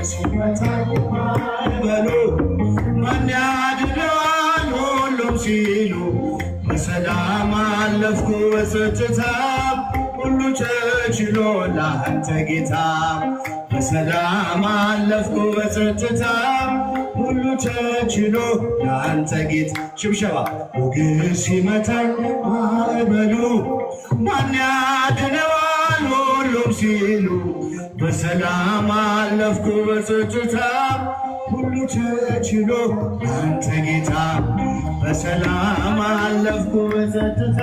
ሲመታኝ ማዕበሉ ማን ያድነዋል ሁሉም ሲሉ በሰላም አለፍኩ በጸጥታ ሁሉ ተችሎ ለአንተ ጌታ በሰላም አለፍኩ በጸጥታ ሁሉ ተችሎ ለአንተ ጌታ ሽብሸባ ሞገድ ሲመታኝ ማዕበሉ ማን ያድነዋል ሁሉም ሲሉ በሰላም አለፍኩ በጸጥታ ሁሉ ተችሎ ለአንተ ጌታ በሰላም አለፍኩ በጸጥታ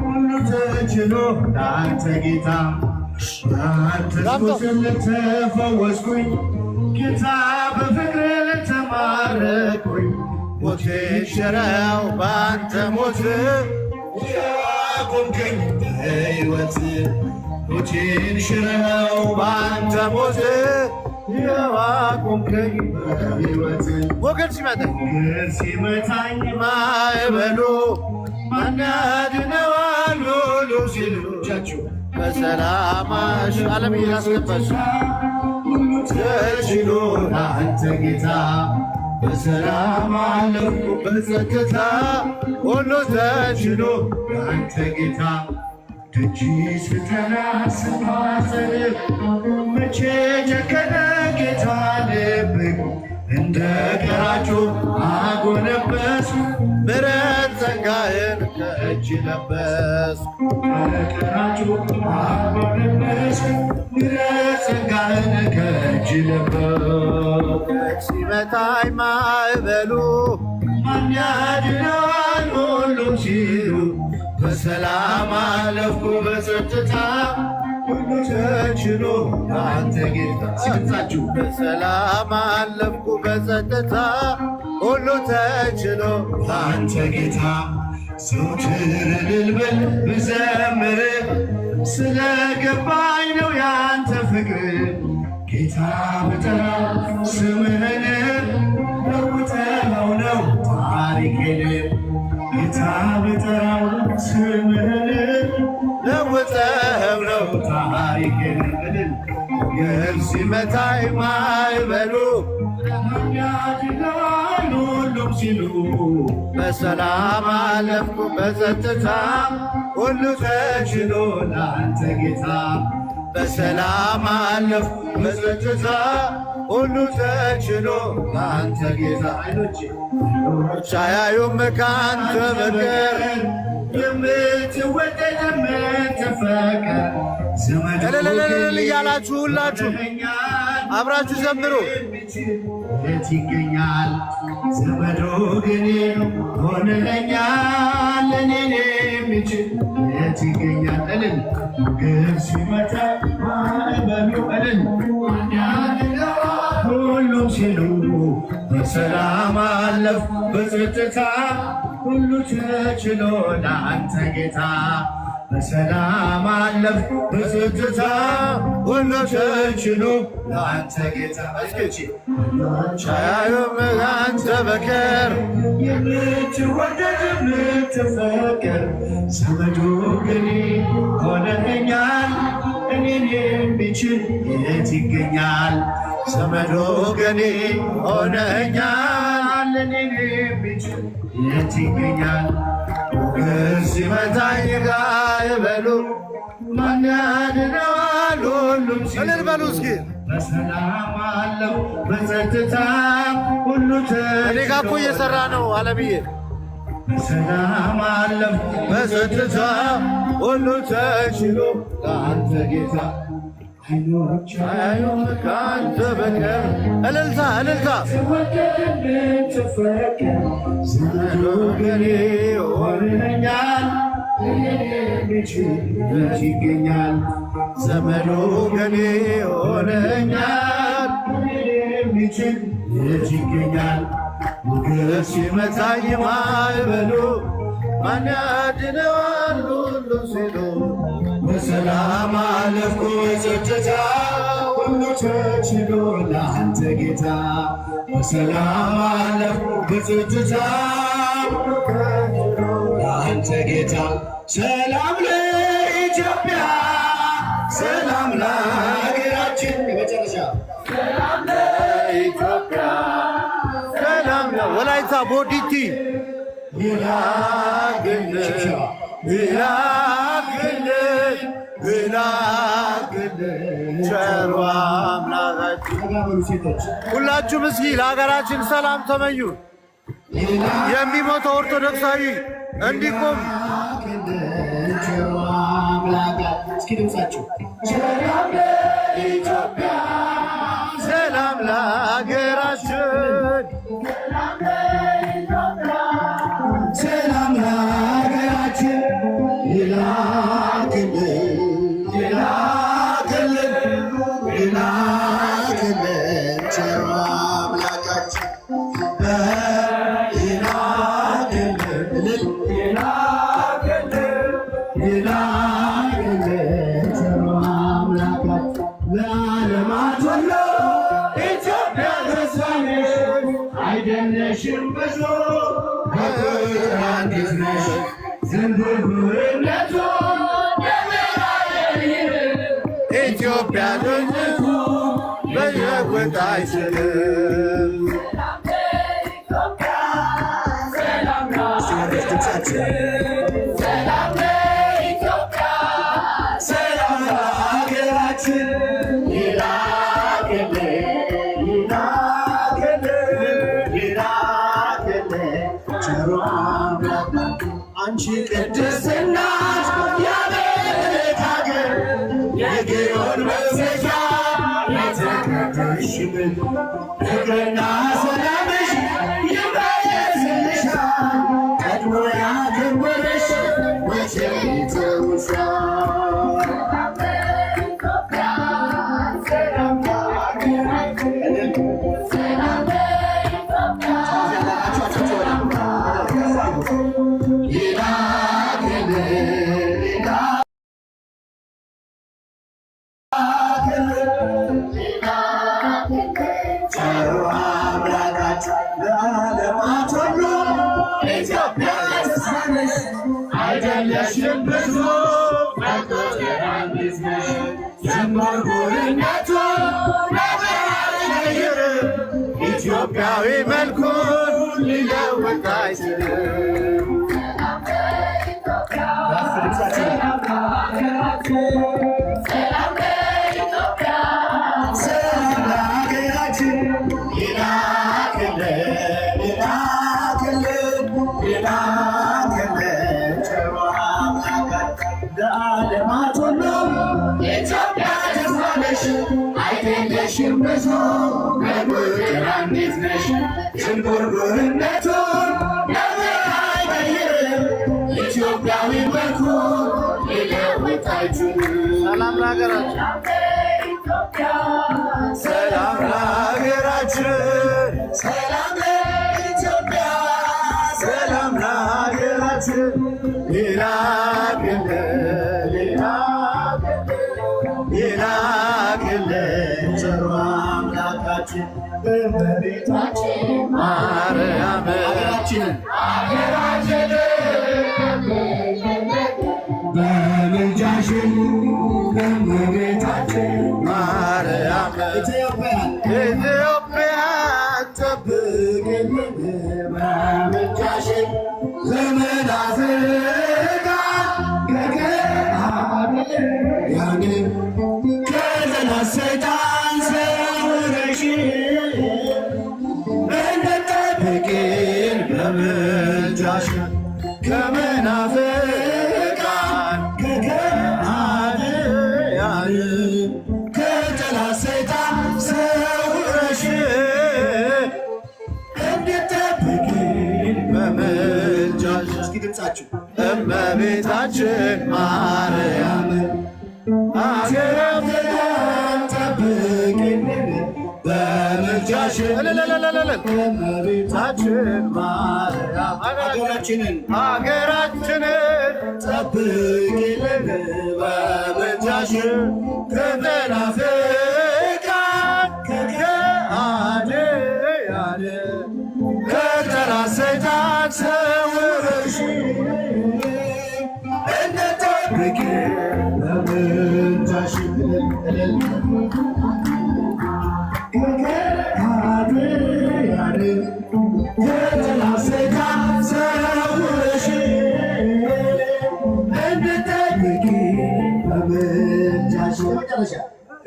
ሁሉ ተችሎ ለአንተ ጌታ አንተ ቁስል ተፈወስኩኝ ጌታ በፍቅር ተማረኩኝ ሞቴን ሽረው በአንተ ሞት ያቆምከኝ በሕይወት ሞቴን ሽረው በአንተ ሞት ያቆምከኝ በሕይወት ሞገድ ሲመታኝ ማዕበሉ ማን ያድነዋል ሁሉ ሲሉ በሰላማሽ ዓለም ያስገባሽ ተችሎ ለአንተ ጌታ በሰላም አለፍኩ በጸጥታ ሁሉ ተችሎ ለአንተ ጌታ ደጅ ስጠና ስማጸን መቼ ጨከነ ጌታ ልብህ እንደ ቀራጩ አጎነበስ ምሕረት ጸጋህን ከእጅ ለበስ ቀራጩ አጎነበስ ምሕረት ጸጋህን ከእጅ ለበስ ሲመታኝ ማዕበሉ ማን ያድነዋል ሁሉም ሲሉ በሰላም አለፍኩ በጸጥታ ሁሉ ተችሎ ለአንተ ጌታ ሲመታችሁ በሰላም አለፍኩ በጸጥታ ሁሉ ተችሎ ለአንተ ጌታ ዘወትር እልል ብል ብዘምር ስለገባኝ ነው ያንተ ፍቅር ጌታ ብጠራ ስምህን ለውጠኸው ነው ታሪኬን ጌታ ብጠራው ስምህን ለውጠኸው ነው ታሪኬን ሞገድ ሲመታኝ ማዕበሉ ያድነዋል ሁሉም ሲሉ በሰላም አለፍኩ በጸጥታ ሁሉ ተችሎ ለአንተ ጌታ በሰላም አለፍኩ በጸጥታ ሁሉ ተችሎ ለአንተ ጌታ ዓይኖች አያዩም ካንተ በቀር የምትወደድ የምትፈቀር እልል እያላችሁ ሁላችሁ አብራችሁ ዘምሩ። የት ይገኛል ዘመዶ ግን ሆነኛል እኔን የሚችል የት ይገኛል እልል ሞገድ ሲመታ ማዕበሉ እልል ሁሉም ሲሉ በሰላም አለፍ በጸጥታ ሁሉ ተችሎ ለአንተ ጌታ በሰላም አለፍ በጸጥታ ሁሉ ተችሎ ለአንተ ጌታ ቻያዩም አንተ በቀር የምትወደድ የምትፈቀር ዘመዱ ግን ሆነኸኛል እኔን የሚችል የት ይገኛል ዘመዶ ግን ሆነኸኛል እኔን የሚችል የት ይገኛል ሞገድ ሲመታኝ ማዕበሉ ማን ያድነዋል ሁሉም ሲሉ በሉ እስኪ በሰላም አለሁ በጸጥታ ሁሉ እኔ ጋ እኮ እየሰራ ነው አለምዬ በሰላም አለሁ በጸጥታ ሁሉ ተችሎ ለአንተ ጌታ ዓይኖች አያዩም ካንተ በቀር እልልታ እልልታ ዘመዱ ግን ሆነኛል የት ይገኛል ዘመዱ ግን ሆነኛል የሚችል የት ይገኛል ሞገድ ሲመታኝ ማዕበሉ ማን ያድነዋል ሁሉም ሲሉ በሰላም አለፍኩ በጸጥታ ሁሉ ተችሎ ለአንተ ጌታ በሰላም አለፍኩ በጸጥታ ለአንተ ጌታ ሰላም ለኢትዮጵያ ሰላም ለሀገራችን የመጨረሻ ለኢትዮጵያ ሰላም ወላይታ ቦዲቲ ይላክልን ይላክልን ይላክልን ቸሩ አምላካችን። ሁላችሁም እስኪ ለሀገራችን ሰላም ተመኙ። የሚሞተው ኦርቶዶክሳዊ እንዲቆም ቸሩ አምላካችን። እስኪ ድምፃችሁ ኢትዮጵያ ሰላም ለሀገራችን ሰላም ለሀገራችን ይላክልን ይላክልን ይላክልን ቸሩ አምላካችን ይላክልን ይላክልን ቸሩ አምላካችን ለዓለማት ሁሉ ኢትዮጵያ ተስፋ ነሽ አይደለሽም ብዙ አንዲት ነሽ ዝንጉርጉርነቱ ኢትዮጵያ ደጅቱ በየቦታ አይችልም። ሰላም ለኢትዮጵያ ሰላም ለሀገራችን ይላክልን ይላክልን ይላክልን ቸሩ አምላካችን። አንቺ ቅድስት እናት የአቤት ሀገር የግዮን መፍሰሻ የተቀደስሽብን ፍቅርና ሰላምሽ ይመለስልሻል። ቀድሞ ያከበረሽ መቼ ይተውሻል። ቸሩ አምላካችን ለዓለማት ሁሉ ኢትዮጵያ ተስፋ ነሽ አይደለሽም ብዙ አንዲት ነሽ ዝንጉርጉርነቱ አይቀይርም ኢትዮጵያዊ መልኩን ሊለውጥ አይችልም። ለዓለማት ሁሉ ኢትዮጵያ ተስፋ ነሽ አይደለሽም ብዙ በቁጥር አንዲት ነሽ ዝንጉርጉርነቱን አይቀይርም ኢትዮጵያዊ መልኩን ሊለውጥ አይችልም። ሰላም ለሀገራችን ሰላም ለሀገራችን ሰላም ለኢትዮጵያ ሰላም ለሀገራችን ይላክልን ይላክልን ቸሩ አምላካችን እመቤታችን ማርያም ሀገራችንን በምልጃሽን እመቤታችን ማርያም ኢትዮጵያን ጠብቂልን በምልጃሽን ለመናፍቃን ከገሃነም ከጠላት ሰይጣን ሰውረሽ እንድትጠብቂን በምልጃሽን ከመናፍቃን ከገሃነም ከጠላት ሰይጣን ሰውረሽ እንድትጠብቂን በምልጃሽን እመቤታችን ማርያም ሀገራችንን ጠብቂልን በምልጃሽን እመቤታችን ማርያም ሀገራችንን ጠብቂልን በምልጃሽን ከመናፍቃን ከገሃነም ከጠላት ሰይጣን ሰውረሽ እንድትጠብቂን በምልጃሽን ከጠላት ሰይጣን ሰውረሽ እንድትጠብቂ በምልጃሽ መጨረሻ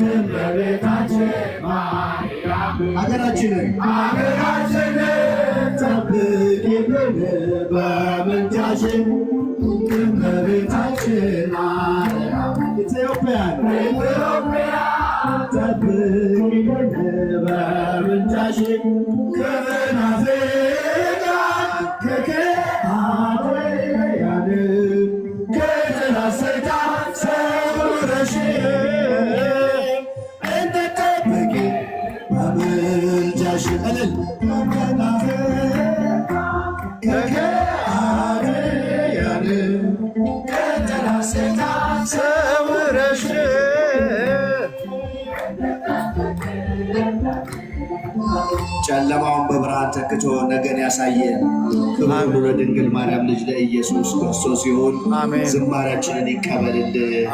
እመቤታችን ማርያም ሀገራችንን ጠብቂልን በምልጃሽ እመቤታችን ማርያም ኢትዮጵያን ጠብቂልን በምልጃሽ ከመናፍቃን ከከሃዲያን ከጠላት ሰይጣን ሰውረሽ እንድትጠብቂ በምልጃሽ እልል ከከሃዲያን ከጠላት ሰይጣን ሰውረሽ ጨለማውን በብርሃን ተክቶ ነገን ያሳየን ክብር ሁሉ ለድንግል ማርያም ልጅ ለኢየሱስ ክርስቶስ ይሁን። ዝማሬያችንን ይቀበልልን።